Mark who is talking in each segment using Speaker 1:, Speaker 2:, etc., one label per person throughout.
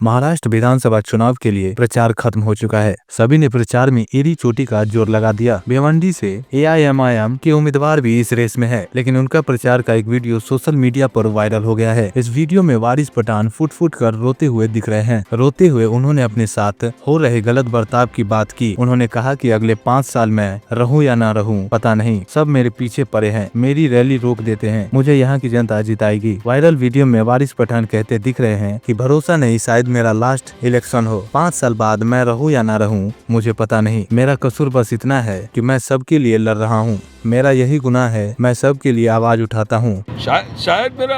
Speaker 1: महाराष्ट्र विधानसभा चुनाव के लिए प्रचार खत्म हो चुका है। सभी ने प्रचार में एड़ी चोटी का जोर लगा दिया। भिवंडी से एआईएमआईएम के उम्मीदवार भी इस रेस में है, लेकिन उनका प्रचार का एक वीडियो सोशल मीडिया पर वायरल हो गया है। इस वीडियो में वारिस पठान फुट फुट कर रोते हुए दिख रहे हैं। रोते हुए उन्होंने अपने साथ हो रहे गलत बर्ताव की बात की। उन्होंने कहा कि अगले 5 साल मैं रहूं या ना रहूं पता नहीं, सब मेरे पीछे पड़े हैं, मेरी रैली रोक देते हैं, मुझे यहाँ की जनता जिताएगी। वायरल वीडियो में वारिस पठान कहते दिख रहे हैं कि भरोसा नहीं, शायद मेरा लास्ट इलेक्शन हो, 5 साल बाद मैं रहूं या ना रहूं मुझे पता नहीं, मेरा कसूर बस इतना है कि मैं सबके लिए लड़ रहा हूं, मेरा यही गुनाह है, मैं सबके लिए आवाज उठाता हूं।
Speaker 2: शायद मेरा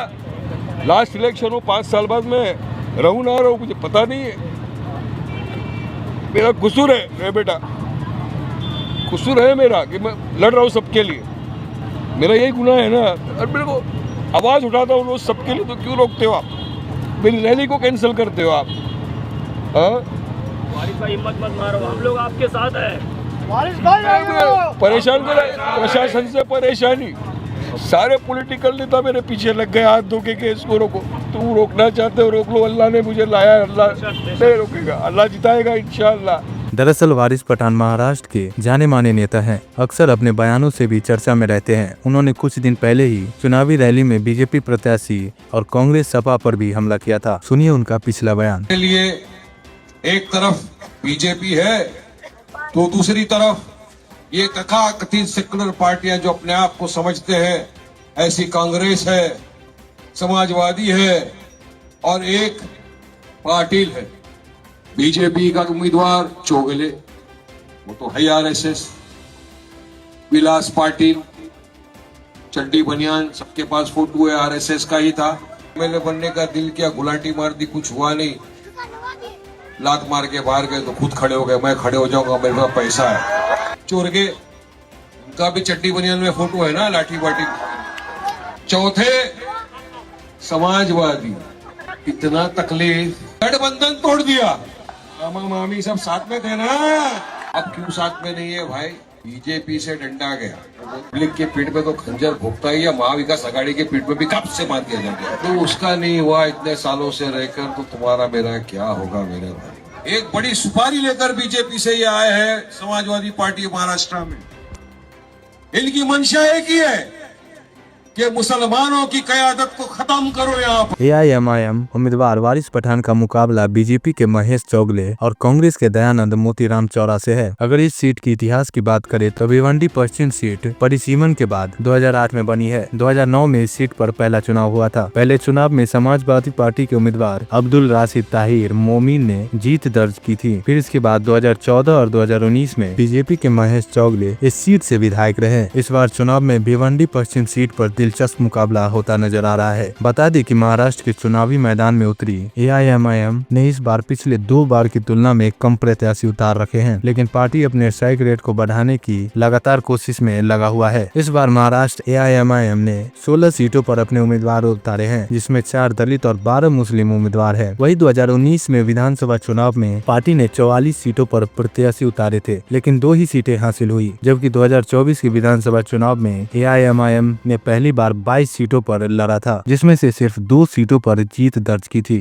Speaker 2: लास्ट इलेक्शन हो, 5 साल बाद मैं रहूं ना रहूं मुझे पता नहीं है, मेरा कसूर है बेटा, कसूर है मेरा कि मैं लड़ रहा हूँ सबके लिए, मेरा यही गुनाह है ना। और मेरे को आवाज उठाता हूँ रोज सबके लिए, तो क्यों रोकते हो आप, मेरी रैली को कैंसिल करते हो आप?
Speaker 3: वारिस भाई हिम्मत मत मारो, हम लोग आपके साथ हैं।
Speaker 2: वारिस भाई परेशान कर प्रशासन से परेशानी, सारे पॉलिटिकल नेता मेरे पीछे लग गए हाथ धोके के इसको रोको, तुम रोकना चाहते हो रोक लो, अल्लाह ने मुझे लाया, अल्लाह नहीं रोकेगा, अल्लाह जिताएगा इंशाअल्लाह।
Speaker 1: दरअसल वारिस पठान महाराष्ट्र के जाने माने नेता हैं, अक्सर अपने बयानों से भी चर्चा में रहते हैं। उन्होंने कुछ दिन पहले ही चुनावी रैली में बीजेपी प्रत्याशी और कांग्रेस सपा पर भी हमला किया था। सुनिए उनका पिछला बयान।
Speaker 4: के लिए एक तरफ बीजेपी है तो दूसरी तरफ ये तथाकथित सेक्युलर पार्टियां जो अपने आप को समझते हैं, ऐसी कांग्रेस है, समाजवादी है और एक पाटिल है। बीजेपी का उम्मीदवार चोगले, वो तो है आरएसएस, विलास पाटिल, चड्डी बनियान, सबके पास फोटो है, आरएसएस का ही था। एमएलए बनने का दिल किया, गुलाटी मार दी, कुछ हुआ नहीं, लात मार के बाहर गए तो खुद खड़े हो गए, मैं खड़े हो जाऊंगा, मेरे पास पैसा है। चोर के उनका भी चड्डी बनियान में फोटो है ना, लाठी बाटी। चौथे समाजवादी, इतना तकलीफ, गठबंधन तोड़ दिया, मामा मामी सब साथ में थे ना, अब क्यों साथ में नहीं है भाई? बीजेपी से डंडा गया, पब्लिक के पीठ में तो खंजर भोगता ही है, महाविकास आघाड़ी के पीठ में भी कब से मार दिया जाता है, तो उसका नहीं हुआ इतने सालों से रहकर, तो तुम्हारा मेरा क्या होगा मेरे भाई? एक बड़ी सुपारी लेकर बीजेपी से ये आए हैं समाजवादी पार्टी महाराष्ट्र में। इनकी मंशा एक ही है कि मुसलमानों की कयादत को खत्म करो यहाँ पर।
Speaker 1: एआईएमआईएम उम्मीदवार वारिस पठान का मुकाबला बीजेपी के महेश चौगले और कांग्रेस के दयानंद मोतीराम चौरा से है। अगर इस सीट की इतिहास की बात करें तो भिवंडी पश्चिम सीट परिसीमन के बाद 2008 में बनी है। 2009 में इस सीट पर पहला चुनाव हुआ था। पहले चुनाव में समाजवादी पार्टी के उम्मीदवार अब्दुल राशिद ताहिर मोमीन ने जीत दर्ज की थी। फिर इसके बाद 2014 और 2019 में बीजेपी के महेश चौगले इस सीट से विधायक रहे। इस बार चुनाव में भिवंडी पश्चिम सीट पर दिलचस्प मुकाबला होता नजर आ रहा है। बता दें कि महाराष्ट्र के चुनावी मैदान में उतरी एआईएमआईएम ने इस बार पिछले 2 बार की तुलना में कम प्रत्याशी उतार रखे हैं, लेकिन पार्टी अपने स्ट्राइक रेट को बढ़ाने की लगातार कोशिश में लगा हुआ है। इस बार महाराष्ट्र एआईएमआईएम ने 16 सीटों पर अपने उम्मीदवार उतारे हैं, जिसमें 4 दलित और 12 मुस्लिम उम्मीदवार है। वही 2019 में विधानसभा चुनाव में पार्टी ने 44 सीटों पर प्रत्याशी उतारे थे, लेकिन 2 ही सीटें हासिल हुई, जबकि 2024 की विधानसभा चुनाव में एआईएमआईएम ने पहली बार 22 सीटों पर लड़ा था, जिसमें से सिर्फ 2 सीटों पर जीत दर्ज की थी।